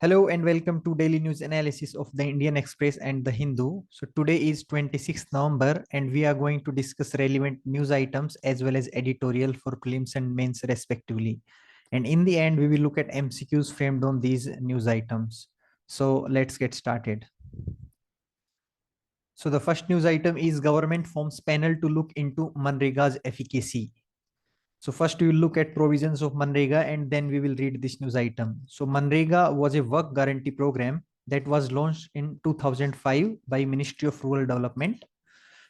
Hello and welcome to daily news analysis of the Indian Express and the Hindu. So today is 26th November and we are going to discuss relevant news items as well as editorial for prelims and mains respectively. And in the end, we will look at MCQs framed on these news items. So let's get started. So the first news item is government forms panel to look into Manrega's efficacy. So first we will look at provisions of Manrega and then we will read this news item. So Manrega was a work guarantee program that was launched in 2005 by Ministry of Rural Development.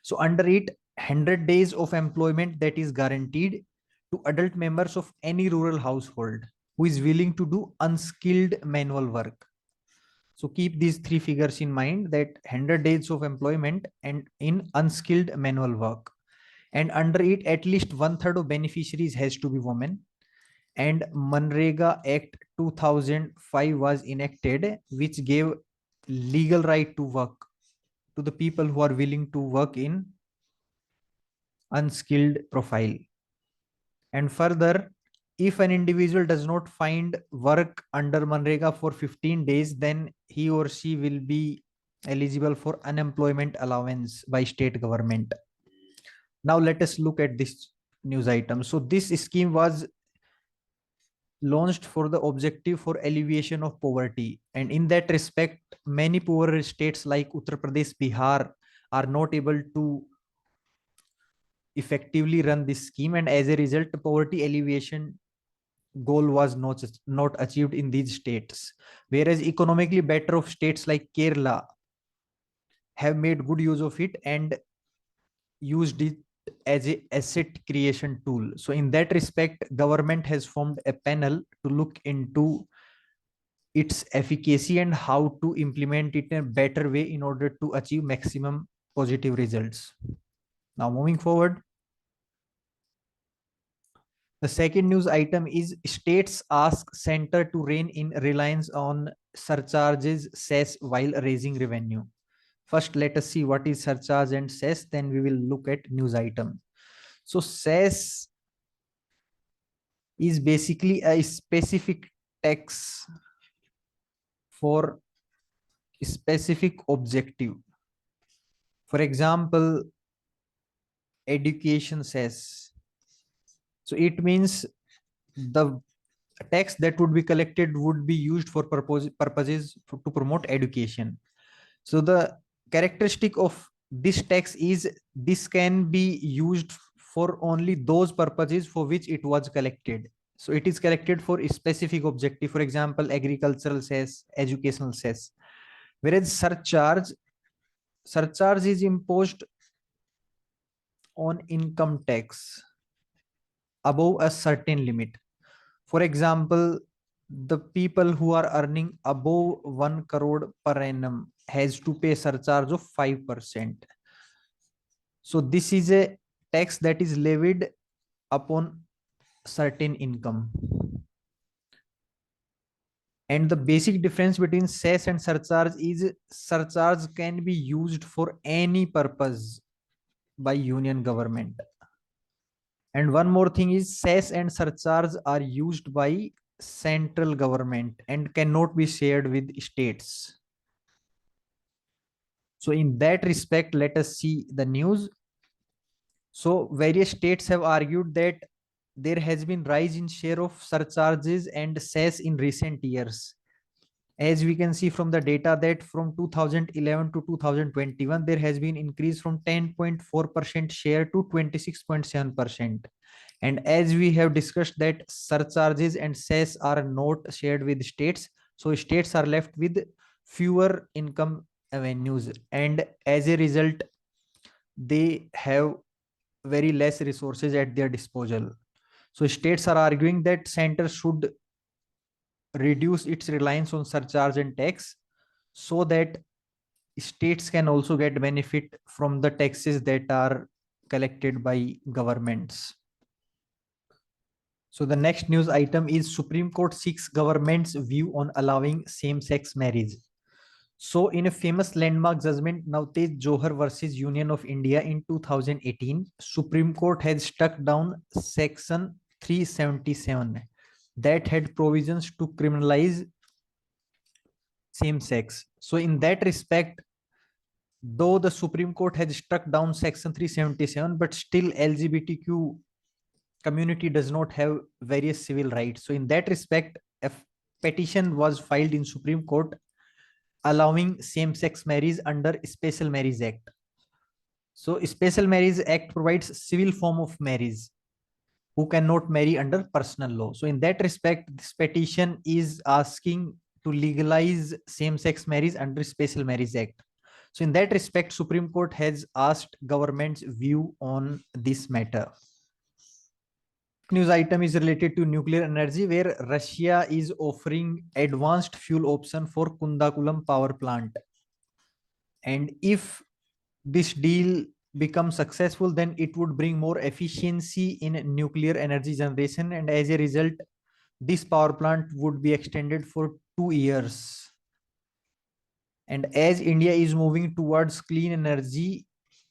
So under it, 100 days of employment that is guaranteed to adult members of any rural household who is willing to do unskilled manual work. So keep these three figures in mind, that 100 days of employment and in unskilled manual work. And under it, at least 1/3 of beneficiaries has to be women. And Manrega Act 2005 was enacted, which gave legal right to work to the people who are willing to work in unskilled profile. And further, if an individual does not find work under Manrega for 15 days, then he or she will be eligible for unemployment allowance by state government. Now let us look at this news item. So this scheme was launched for the objective for alleviation of poverty. And in that respect, many poorer states like Uttar Pradesh, Bihar are not able to effectively run this scheme. And as a result, the poverty alleviation goal was not achieved in these states. Whereas economically better of states like Kerala have made good use of it and used it as a asset creation tool. So in that respect, government has formed a panel to look into its efficacy and how to implement it in a better way in order to achieve maximum positive results. Now moving forward, the second news item is states ask center to rein in reliance on surcharges, cess while raising revenue. First, let us see what is surcharge and cess, then we will look at news item. So cess is basically a specific tax for specific objective. For example, education cess. So it means the tax that would be collected would be used for purposes to promote education. So the characteristic of this tax is this can be used for only those purposes for which it was collected. So it is collected for a specific objective, for example, agricultural cess, educational cess. Whereas surcharge is imposed on income tax above a certain limit. For example, the people who are earning above 1 crore per annum has to pay surcharge of 5%. So this is a tax that is levied upon certain income. And the basic difference between cess and surcharge is surcharge can be used for any purpose by union government. And one more thing is cess and surcharge are used by central government and cannot be shared with states. So in that respect, let us see the news. So various states have argued that there has been rise in share of surcharges and cess in recent years. As we can see from the data that from 2011 to 2021, there has been increase from 10.4% share to 26.7%. And as we have discussed that surcharges and cess are not shared with states, so states are left with fewer income avenues, and as a result, they have very less resources at their disposal. So states are arguing that center should reduce its reliance on surcharge and tax so that states can also get benefit from the taxes that are collected by governments. So the next news item is Supreme Court seeks government's view on allowing same-sex marriage. So in a famous landmark judgment, Navtej Johar versus Union of India in 2018, Supreme Court had struck down section 377 that had provisions to criminalize same sex. So in that respect, though the Supreme Court has struck down Section 377, but still LGBTQ community does not have various civil rights. So in that respect, a petition was filed in Supreme Court allowing same-sex marriage under Special Marriage Act. So Special Marriage Act provides civil form of marriage who cannot marry under personal law. So in that respect, this petition is asking to legalize same-sex marriage under Special Marriage Act. So in that respect, Supreme Court has asked government's view on this matter. News item is related to nuclear energy, where Russia is offering advanced fuel option for Kundakulam power plant. And if this deal becomes successful, then it would bring more efficiency in nuclear energy generation. And as a result, this power plant would be extended for 2 years. And as India is moving towards clean energy,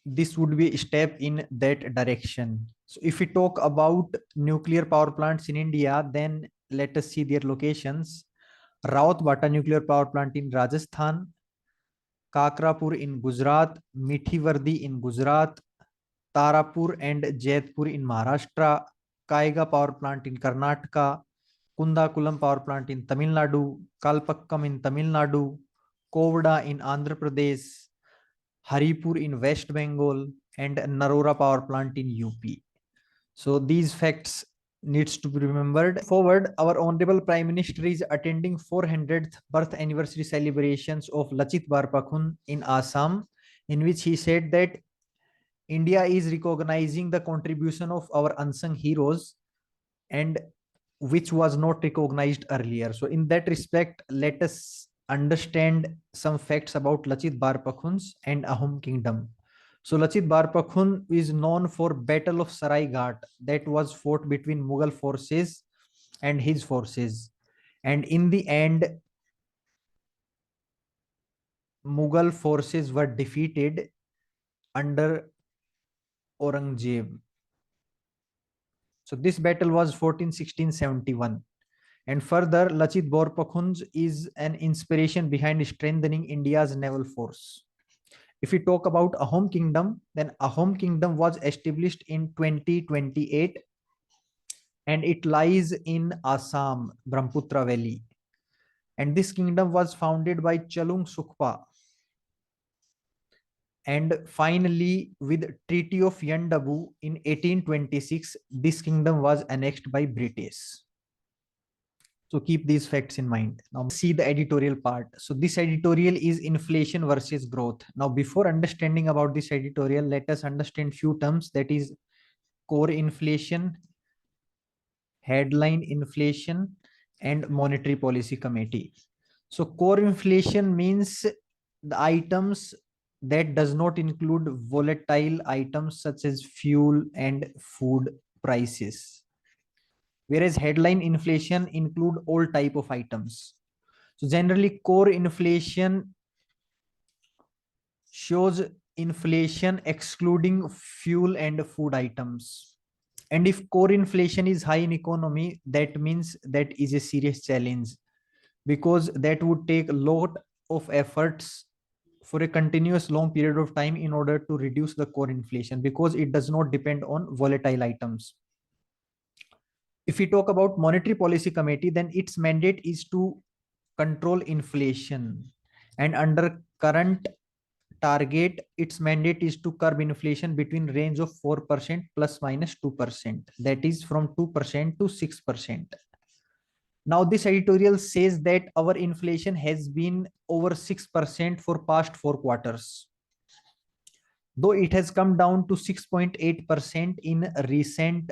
this would be a step in that direction. So if we talk about nuclear power plants in India, then let us see their locations. Rawatbata nuclear power plant in Rajasthan, Kakrapur in Gujarat, Mithivardi in Gujarat, Tarapur and Jaitpur in Maharashtra, Kaiga power plant in Karnataka, Kundakulam power plant in Tamil Nadu, Kalpakkam in Tamil Nadu, Kovda in Andhra Pradesh, Haripur in West Bengal, and Narora power plant in UP. So these facts needs to be remembered. Forward, our Honorable Prime Minister is attending 400th birth anniversary celebrations of Lachit Barpakhun in Assam, in which he said that India is recognizing the contribution of our unsung heroes, and which was not recognized earlier. So in that respect, let us understand some facts about Lachit Barpakhun's and Ahom kingdom. So Lachit Barpakhun is known for Battle of Sarai Ghat that was fought between Mughal forces and his forces. And in the end, Mughal forces were defeated under Aurangzeb. So this battle was fought in 1671. And further, Lachit Borpakhunj is an inspiration behind strengthening India's naval force. If we talk about Ahom kingdom, then Ahom kingdom was established in 2028 and it lies in Assam, Brahmaputra Valley. And this kingdom was founded by Chalung Sukpa. And finally, with Treaty of Yandabu in 1826, this kingdom was annexed by British. So keep these facts in mind. Now see the editorial part. So this editorial is inflation versus growth. Now before understanding about this editorial, let us understand few terms, that is core inflation, headline inflation, and monetary policy committee. So core inflation means the items that does not include volatile items such as fuel and food prices, whereas headline inflation include all type of items. So generally core inflation shows inflation excluding fuel and food items. And if core inflation is high in economy, that means that is a serious challenge, because that would take a lot of efforts for a continuous long period of time in order to reduce the core inflation, because it does not depend on volatile items. If we talk about monetary policy committee, then its mandate is to control inflation, and under current target, its mandate is to curb inflation between range of 4% plus minus 2%, that is from 2% to 6%. Now this editorial says that our inflation has been over 6% for past 4 quarters, though it has come down to 6.8% in recent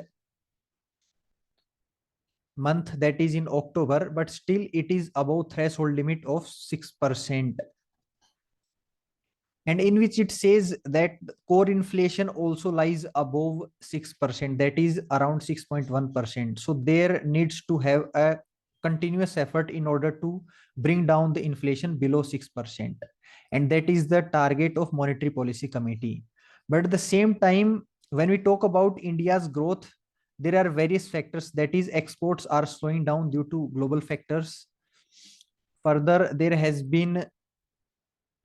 month, that is in October, but still it is above threshold limit of 6%. And in which it says that core inflation also lies above 6%, that is around 6.1%. So there needs to have a continuous effort in order to bring down the inflation below 6%. And that is the target of monetary policy committee. But at the same time, when we talk about India's growth, there are various factors, that is exports are slowing down due to global factors. Further, there has been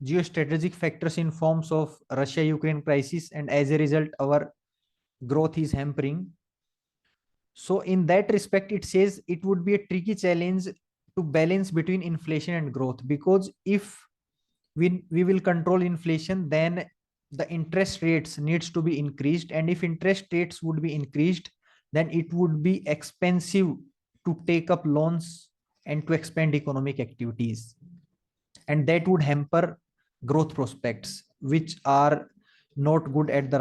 geostrategic factors in forms of Russia-Ukraine crisis, and as a result, our growth is hampering. So in that respect, it says it would be a tricky challenge to balance between inflation and growth, because if we will control inflation, then the interest rates needs to be increased, and if interest rates would be increased, then it would be expensive to take up loans and to expand economic activities, and that would hamper growth prospects, which are not good at the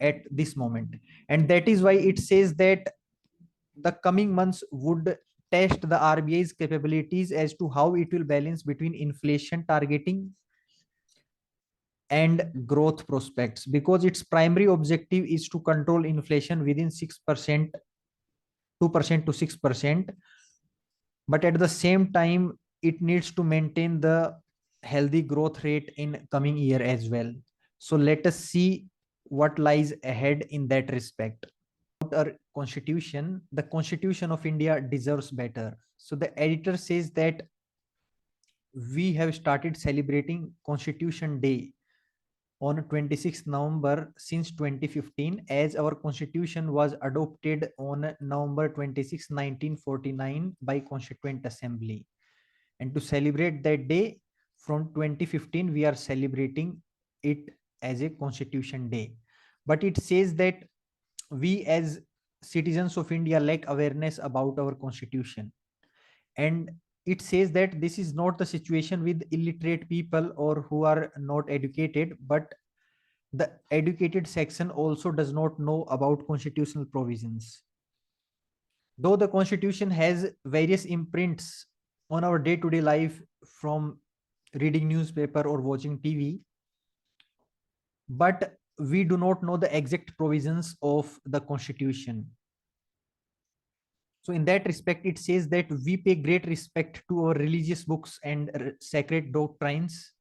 at this moment. And that is why it says that the coming months would test the RBI's capabilities as to how it will balance between inflation targeting and growth prospects, because its primary objective is to control inflation within 6%, 2% to 6%. But at the same time, it needs to maintain the healthy growth rate in coming year as well. So let us see what lies ahead in that respect. Our constitution, the Constitution of India deserves better. So the editor says that we have started celebrating Constitution Day on 26th November since 2015, as our constitution was adopted on November 26, 1949 by Constituent Assembly. And to celebrate that day from 2015, we are celebrating it as a Constitution Day. But it says that we as citizens of India lack awareness about our constitution. And it says that this is not the situation with illiterate people or who are not educated, but the educated section also does not know about constitutional provisions. Though the constitution has various imprints on our day-to-day life, from reading newspaper or watching TV, but we do not know the exact provisions of the constitution. So in that respect, it says that we pay great respect to our religious books and sacred doctrines,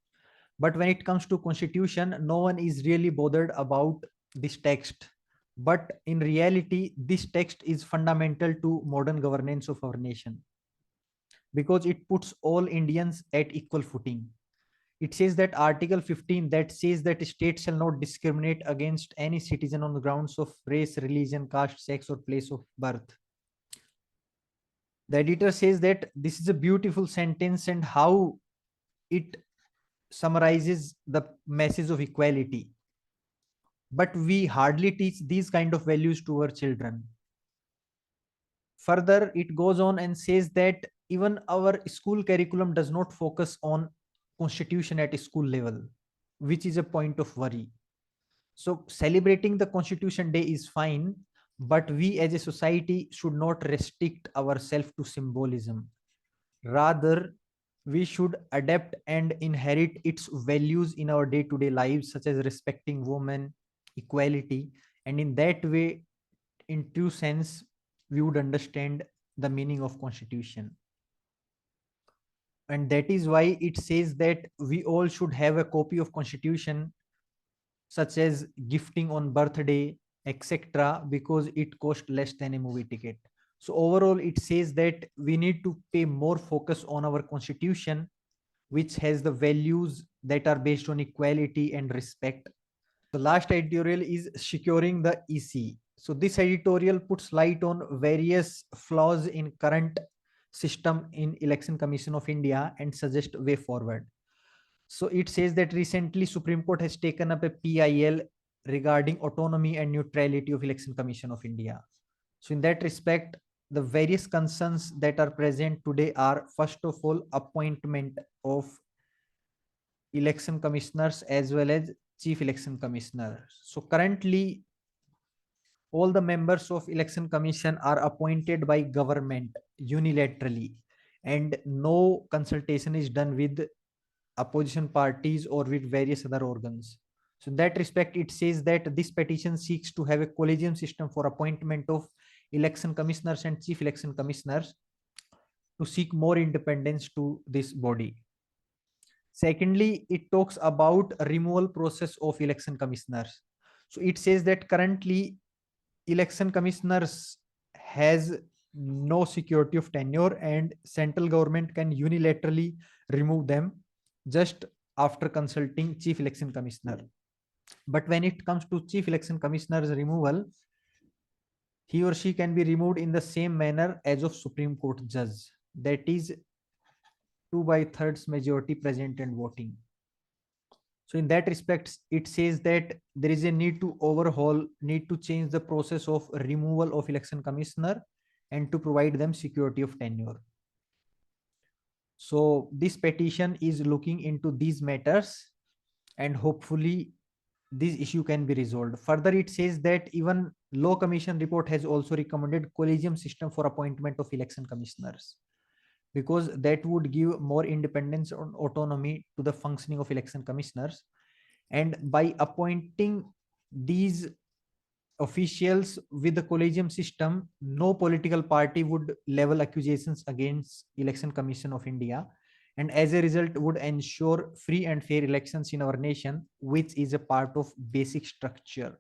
but when it comes to constitution, no one is really bothered about this text. But in reality, this text is fundamental to modern governance of our nation, because it puts all Indians at equal footing. It says that Article 15, that says that state shall not discriminate against any citizen on the grounds of race, religion, caste, sex, or place of birth. The editor says that this is a beautiful sentence, and how it summarizes the message of equality. But we hardly teach these kind of values to our children. Further, it goes on and says that even our school curriculum does not focus on constitution at a school level, which is a point of worry. So celebrating the Constitution Day is fine, but we as a society should not restrict ourselves to symbolism. Rather, we should adapt and inherit its values in our day-to-day lives, such as respecting women, equality, and in that way, in true sense, we would understand the meaning of constitution. And that is why it says that we all should have a copy of constitution, such as gifting on birthday, etc., because it costs less than a movie ticket. So overall, it says that we need to pay more focus on our constitution, which has the values that are based on equality and respect. The last editorial is securing the EC. So this editorial puts light on various flaws in current system in Election Commission of India and suggests way forward. So it says that recently Supreme Court has taken up a PIL regarding autonomy and neutrality of Election Commission of India. So in that respect, the various concerns that are present today are, first of all, appointment of election commissioners as well as chief election commissioner. So currently, all the members of election commission are appointed by government unilaterally, and no consultation is done with opposition parties or with various other organs. So in that respect, it says that this petition seeks to have a collegium system for appointment of election commissioners and chief election commissioners to seek more independence to this body. Secondly, it talks about removal process of election commissioners. So it says that currently election commissioners has no security of tenure, and central government can unilaterally remove them just after consulting chief election commissioner. But when it comes to chief election commissioner's removal, he or she can be removed in the same manner as of Supreme Court judge, that is 2/3 majority present and voting. So in that respect, it says that there is a need to overhaul, need to change the process of removal of election commissioner and to provide them security of tenure. So this petition is looking into these matters, and hopefully this issue can be resolved. Further, it says that even Law Commission report has also recommended collegium system for appointment of election commissioners, because that would give more independence and autonomy to the functioning of election commissioners. And by appointing these officials with the collegium system, no political party would level accusations against Election Commission of India, and as a result would ensure free and fair elections in our nation, which is a part of basic structure.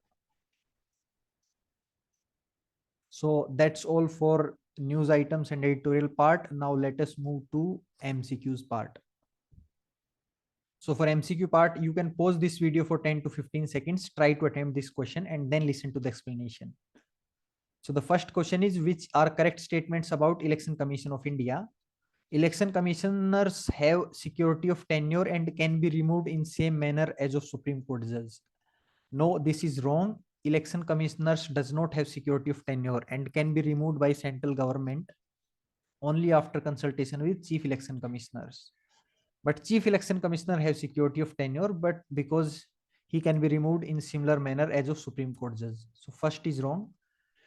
So that's all for news items and editorial part. Now let us move to MCQs part. So for MCQ part, you can pause this video for 10 to 15 seconds, try to attempt this question and then listen to the explanation. So the first question is, which are correct statements about Election Commission of India? Election commissioners have security of tenure and can be removed in same manner as of Supreme Court judge. No, this is wrong. Election commissioners does not have security of tenure and can be removed by central government only after consultation with chief election commissioners. But chief election commissioner has security of tenure, but because he can be removed in similar manner as of Supreme Court judge. So first is wrong.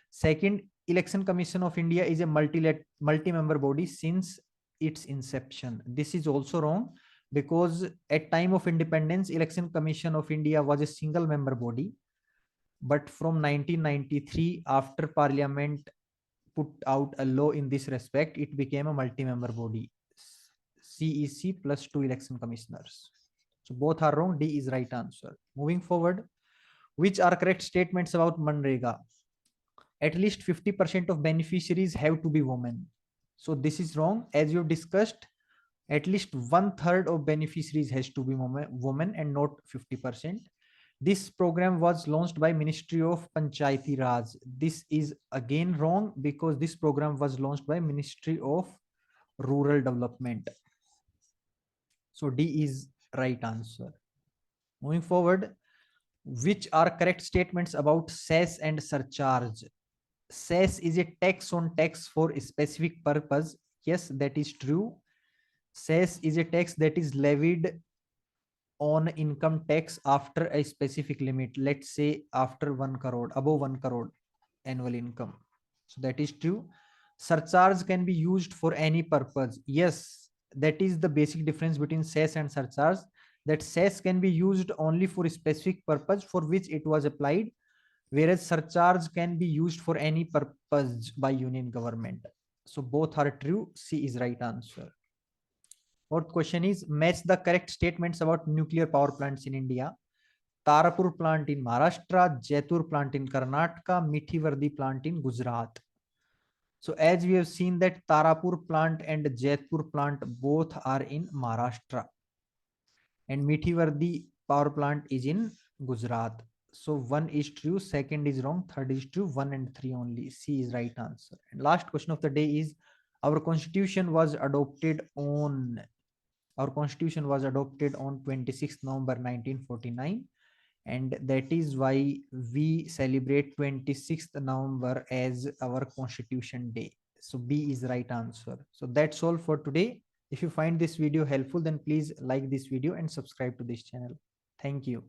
Second, Election Commission of India is a multi-member body since its inception. This is also wrong, because at time of independence, Election Commission of India was a single member body. But from 1993, after Parliament put out a law in this respect, it became a multi-member body. CEC plus 2 election commissioners. So both are wrong. D is right answer. Moving forward, which are correct statements about Manrega? At least 50% of beneficiaries have to be women. So this is wrong. As you discussed, at least 1/3 of beneficiaries has to be women and not 50%. This program was launched by Ministry of Panchayati Raj. This is again wrong, because this program was launched by Ministry of Rural Development. So D is right answer. Moving forward, which are correct statements about cess and surcharge? Cess is a tax on tax for a specific purpose. Yes, that is true. Cess is a tax that is levied on income tax after a specific limit. Let's say after 1 crore, above 1 crore annual income. So that is true. Surcharge can be used for any purpose. Yes, that is the basic difference between cess and surcharge, that cess can be used only for a specific purpose for which it was applied, whereas surcharge can be used for any purpose by union government. So both are true. C is right answer. Fourth question is, match the correct statements about nuclear power plants in India. Tarapur plant in Maharashtra, Jaipur plant in Karnataka, Mithivardi plant in Gujarat. So as we have seen that Tarapur plant and Jaipur plant both are in Maharashtra, and Mithivardi power plant is in Gujarat. So one is true, second is wrong, third is true, 1 and 3 only. C is right answer. And last question of the day is, our constitution was adopted on 26th November 1949, and that is why we celebrate 26th November as our Constitution Day. So B is right answer. So that's all for today. If you find this video helpful, then please like this video and subscribe to this channel. Thank you.